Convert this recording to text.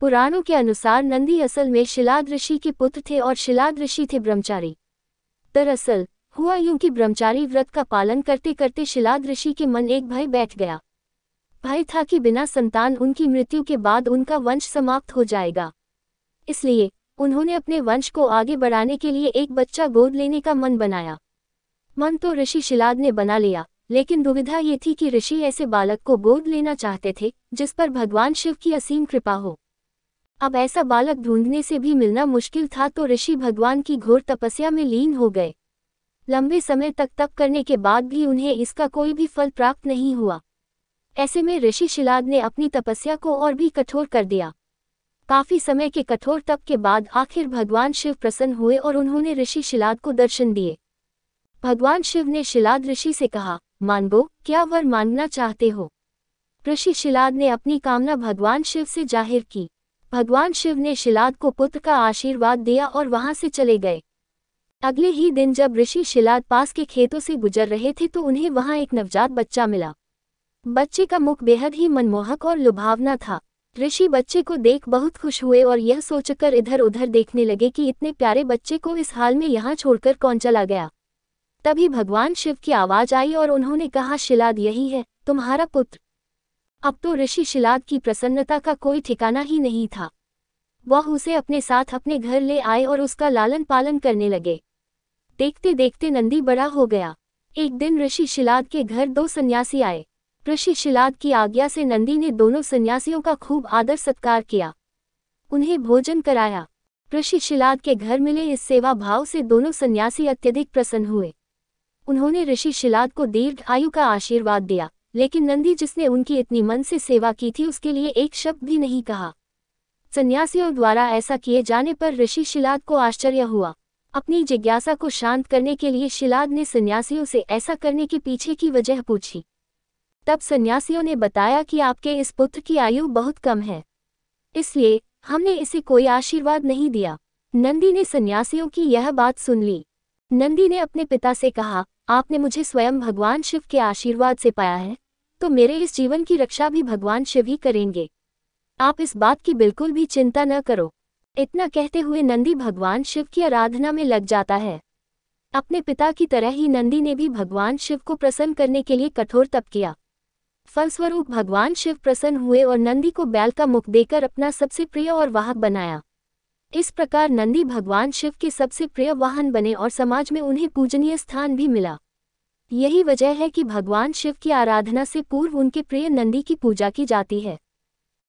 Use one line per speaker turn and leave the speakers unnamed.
पुराणों के अनुसार नंदी असल में शिलाद ऋषि के पुत्र थे और शिलाद ऋषि थे ब्रह्मचारी। दरअसल हुआ यूं कि ब्रह्मचारी व्रत का पालन करते करते शिलाद ऋषि के मन एक भय बैठ गया। भय था कि बिना संतान उनकी मृत्यु के बाद उनका वंश समाप्त हो जाएगा। इसलिए उन्होंने अपने वंश को आगे बढ़ाने के लिए एक बच्चा गोद लेने का मन बनाया। मन तो ऋषि शिलाद ने बना लिया, लेकिन दुविधा ये थी कि ऋषि ऐसे बालक को गोद लेना चाहते थे जिस पर भगवान शिव की असीम कृपा हो। अब ऐसा बालक ढूंढने से भी मिलना मुश्किल था, तो ऋषि भगवान की घोर तपस्या में लीन हो गए। लंबे समय तक तप करने के बाद भी उन्हें इसका कोई भी फल प्राप्त नहीं हुआ। ऐसे में ऋषि शिलाद ने अपनी तपस्या को और भी कठोर कर दिया। काफी समय के कठोर तप के बाद आखिर भगवान शिव प्रसन्न हुए और उन्होंने ऋषि शिलाद को दर्शन दिए। भगवान शिव ने शिलाद ऋषि से कहा, मांगो, क्या वर मांगना चाहते हो? ऋषि शिलाद ने अपनी कामना भगवान शिव से जाहिर की। भगवान शिव ने शिलाद को पुत्र का आशीर्वाद दिया और वहां से चले गए। अगले ही दिन जब ऋषि शिलाद पास के खेतों से गुजर रहे थे तो उन्हें वहां एक नवजात बच्चा मिला। बच्चे का मुख बेहद ही मनमोहक और लुभावना था। ऋषि बच्चे को देख बहुत खुश हुए और यह सोचकर इधर उधर देखने लगे कि इतने प्यारे बच्चे को इस हाल में यहाँ छोड़कर कौन चला गया। तभी भगवान शिव की आवाज आई और उन्होंने कहा, शिलाद यही है तुम्हारा पुत्र। अब तो ऋषि शिलाद की प्रसन्नता का कोई ठिकाना ही नहीं था। वह उसे अपने साथ अपने घर ले आए और उसका लालन पालन करने लगे। देखते देखते नंदी बड़ा हो गया। एक दिन ऋषि शिलाद के घर 2 सन्यासी आए। ऋषि शिलाद की आज्ञा से नंदी ने दोनों सन्यासियों का खूब आदर सत्कार किया, उन्हें भोजन कराया। ऋषि शिलाद के घर मिले इस सेवा भाव से दोनों सन्यासी अत्यधिक प्रसन्न हुए। उन्होंने ऋषि शिलाद को दीर्घ आयु का आशीर्वाद दिया, लेकिन नंदी जिसने उनकी इतनी मन से सेवा की थी उसके लिए एक शब्द भी नहीं कहा। सन्यासियों द्वारा ऐसा किए जाने पर ऋषि शिलाद को आश्चर्य हुआ। अपनी जिज्ञासा को शांत करने के लिए शिलाद ने सन्यासियों से ऐसा करने के पीछे की वजह पूछी। तब सन्यासियों ने बताया कि आपके इस पुत्र की आयु बहुत कम है, इसलिए हमने इसे कोई आशीर्वाद नहीं दिया। नंदी ने सन्यासियों की यह बात सुन ली। नंदी ने अपने पिता से कहा, आपने मुझे स्वयं भगवान शिव के आशीर्वाद से पाया है, तो मेरे इस जीवन की रक्षा भी भगवान शिव ही करेंगे। आप इस बात की बिल्कुल भी चिंता न करो। इतना कहते हुए नंदी भगवान शिव की आराधना में लग जाता है। अपने पिता की तरह ही नंदी ने भी भगवान शिव को प्रसन्न करने के लिए कठोर तप किया। फलस्वरूप भगवान शिव प्रसन्न हुए और नंदी को बैल का मुख देकर अपना सबसे प्रिय और वाहक बनाया। इस प्रकार नंदी भगवान शिव के सबसे प्रिय वाहन बने और समाज में उन्हें पूजनीय स्थान भी मिला। यही वजह है कि भगवान शिव की आराधना से पूर्व उनके प्रिय नंदी की पूजा की जाती है।